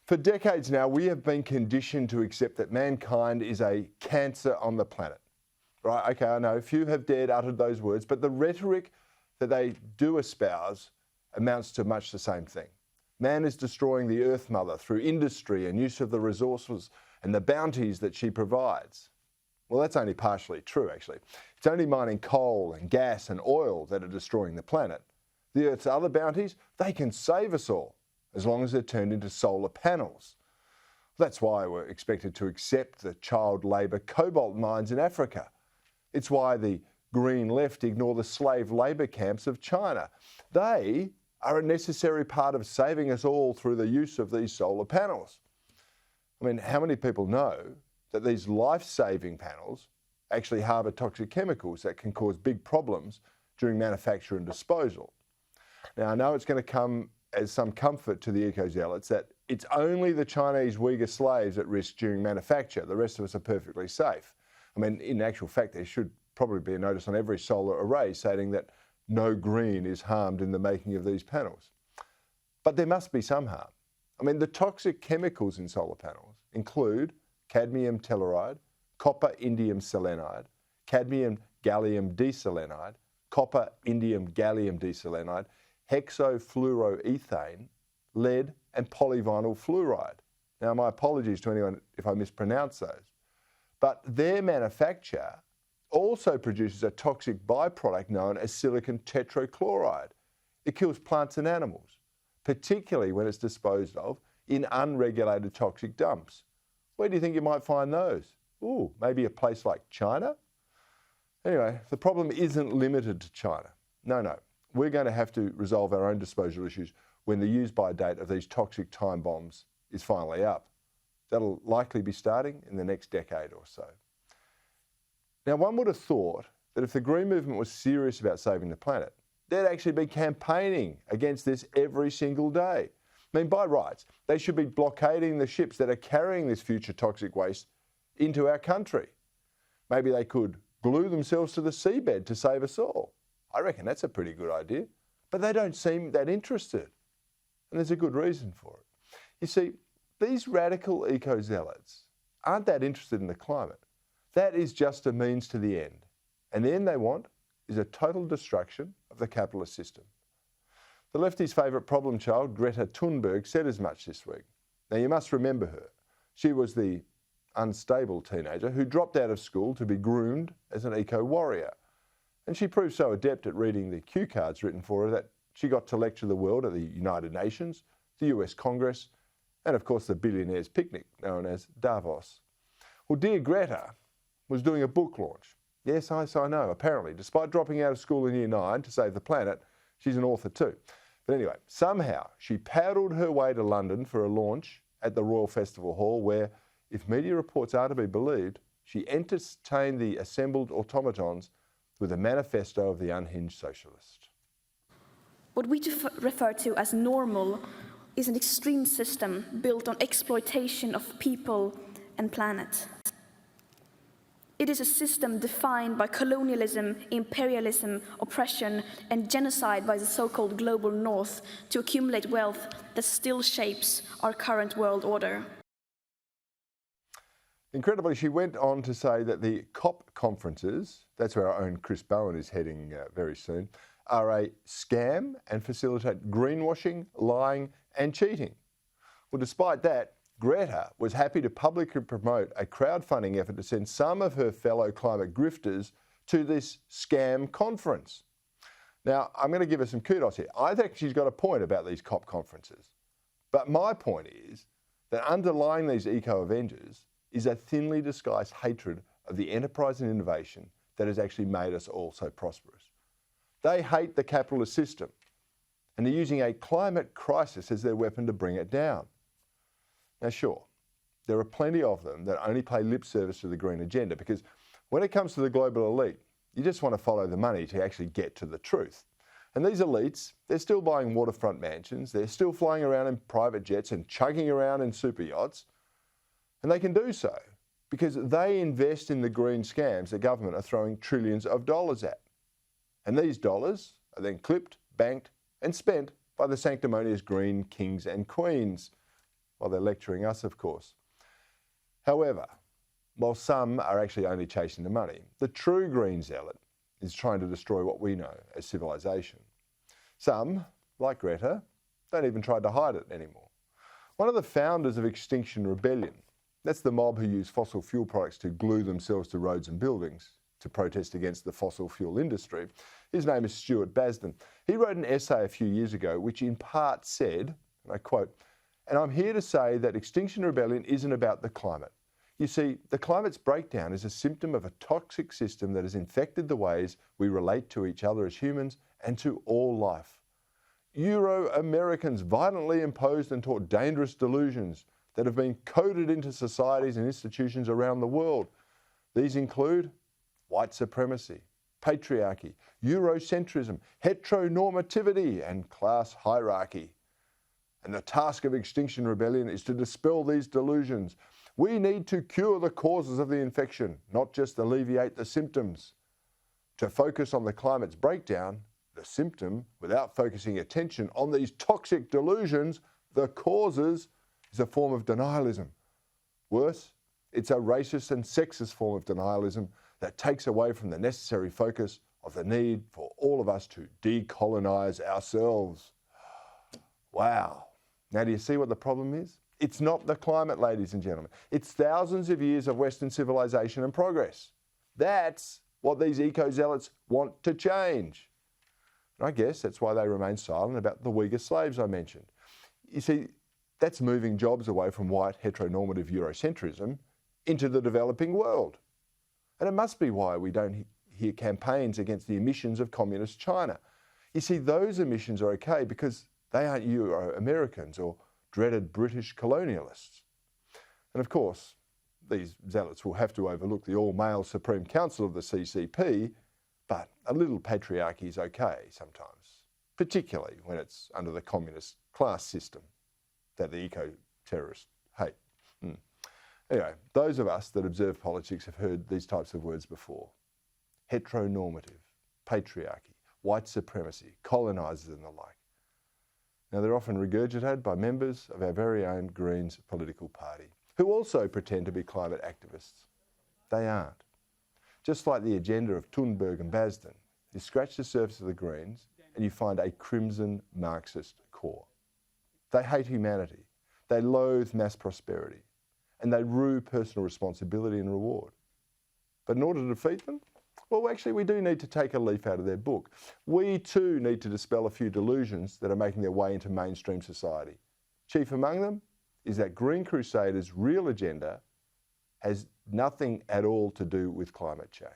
For decades now, we have been conditioned to accept that mankind is a cancer on the planet. Right? Okay, I know few have dared utter those words, but the rhetoric that they do espouse amounts to much the same thing. Man is destroying the Earth Mother through industry and use of the resources and the bounties that she provides. Well, that's only partially true, actually. It's only mining coal and gas and oil that are destroying the planet. The Earth's other bounties, they can save us all, as long as they're turned into solar panels. That's why we're expected to accept the child labour cobalt mines in Africa. It's why the green left ignore the slave labour camps of China. They are a necessary part of saving us all through the use of these solar panels. I mean, how many people know that these life-saving panels actually harbour toxic chemicals that can cause big problems during manufacture and disposal? Now, I know it's going to come as some comfort to the eco-zealots that it's only the Chinese Uyghur slaves at risk during manufacture. The rest of us are perfectly safe. I mean, in actual fact, there should probably be a notice on every solar array stating that no green is harmed in the making of these panels. But there must be some harm. I mean, the toxic chemicals in solar panels include cadmium telluride, copper indium selenide, cadmium gallium diselenide, copper indium gallium diselenide, hexafluoroethane, lead and polyvinyl fluoride. Now, my apologies to anyone if I mispronounce those. But their manufacture also produces a toxic byproduct known as silicon tetrachloride. It kills plants and animals, particularly when it's disposed of in unregulated toxic dumps. Where do you think you might find those? Ooh, maybe a place like China? Anyway, the problem isn't limited to China. No. We're going to have to resolve our own disposal issues when the use-by date of these toxic time bombs is finally up. That'll likely be starting in the next decade or so. Now, one would have thought that if the Green Movement was serious about saving the planet, they'd actually be campaigning against this every single day. I mean, by rights, they should be blockading the ships that are carrying this future toxic waste into our country. Maybe they could glue themselves to the seabed to save us all. I reckon that's a pretty good idea. But they don't seem that interested. And there's a good reason for it. You see, these radical eco-zealots aren't that interested in the climate. That is just a means to the end. And the end they want is a total destruction of the capitalist system. The lefties' favourite problem child, Greta Thunberg, said as much this week. Now, you must remember her. She was the unstable teenager who dropped out of school to be groomed as an eco-warrior. And she proved so adept at reading the cue cards written for her that she got to lecture the world at the United Nations, the US Congress, and of course the billionaires' picnic known as Davos. Well, dear Greta was doing a book launch. Yes, I know, apparently. Despite dropping out of school in Year 9 to save the planet, she's an author too. But anyway, somehow she paddled her way to London for a launch at the Royal Festival Hall where, if media reports are to be believed, she entertained the assembled automatons with a manifesto of the unhinged socialist. What we refer to as normal is an extreme system built on exploitation of people and planet. It is a system defined by colonialism, imperialism, oppression, and genocide by the so-called global north to accumulate wealth that still shapes our current world order. Incredibly, she went on to say that the COP conferences, that's where our own Chris Bowen is heading very soon, are a scam and facilitate greenwashing, lying and cheating. Well, despite that, Greta was happy to publicly promote a crowdfunding effort to send some of her fellow climate grifters to this scam conference. Now, I'm going to give her some kudos here. I think she's got a point about these COP conferences. But my point is that underlying these eco-avengers is a thinly disguised hatred of the enterprise and innovation that has actually made us all so prosperous. They hate the capitalist system, and they're using a climate crisis as their weapon to bring it down. Now, sure, there are plenty of them that only pay lip service to the green agenda because when it comes to the global elite, you just want to follow the money to actually get to the truth. And these elites, they're still buying waterfront mansions, they're still flying around in private jets and chugging around in super yachts. And they can do so because they invest in the green scams the government are throwing trillions of dollars at. And these dollars are then clipped, banked and spent by the sanctimonious green kings and queens. while they're lecturing us, of course. However, while some are actually only chasing the money, the true green zealot is trying to destroy what we know as civilization. Some, like Greta, don't even try to hide it anymore. One of the founders of Extinction Rebellion, that's the mob who use fossil fuel products to glue themselves to roads and buildings to protest against the fossil fuel industry. His name is Stuart Basden. He wrote an essay a few years ago which in part said, and I quote, "And I'm here to say that Extinction Rebellion isn't about the climate. You see, the climate's breakdown is a symptom of a toxic system that has infected the ways we relate to each other as humans and to all life. Euro-Americans violently imposed and taught dangerous delusions that have been coded into societies and institutions around the world. These include white supremacy, patriarchy, Eurocentrism, heteronormativity, and class hierarchy. And the task of Extinction Rebellion is to dispel these delusions. We need to cure the causes of the infection, not just alleviate the symptoms. To focus on the climate's breakdown, the symptom, without focusing attention on these toxic delusions, the causes, is a form of denialism. Worse, it's a racist and sexist form of denialism that takes away from the necessary focus of the need for all of us to decolonise ourselves." Wow. Now, do you see what the problem is? It's not the climate, ladies and gentlemen. It's thousands of years of Western civilization and progress. That's what these eco-zealots want to change. And I guess that's why they remain silent about the Uyghur slaves I mentioned. You see, that's moving jobs away from white heteronormative Eurocentrism into the developing world. And it must be why we don't hear campaigns against the emissions of communist China. You see, those emissions are okay because they aren't Euro-Americans or dreaded British colonialists. And of course, these zealots will have to overlook the all-male Supreme Council of the CCP, but a little patriarchy is okay sometimes, particularly when it's under the communist class system that the eco-terrorists hate. Anyway, those of us that observe politics have heard these types of words before. Heteronormative, patriarchy, white supremacy, colonisers and the like. Now, they're often regurgitated by members of our very own Greens political party, who also pretend to be climate activists. They aren't. Just like the agenda of Thunberg and Basden, you scratch the surface of the Greens and you find a crimson Marxist core. They hate humanity, they loathe mass prosperity, and they rue personal responsibility and reward. But in order to defeat them, well, actually, we do need to take a leaf out of their book. We too need to dispel a few delusions that are making their way into mainstream society. Chief among them is that Green Crusaders' real agenda has nothing at all to do with climate change.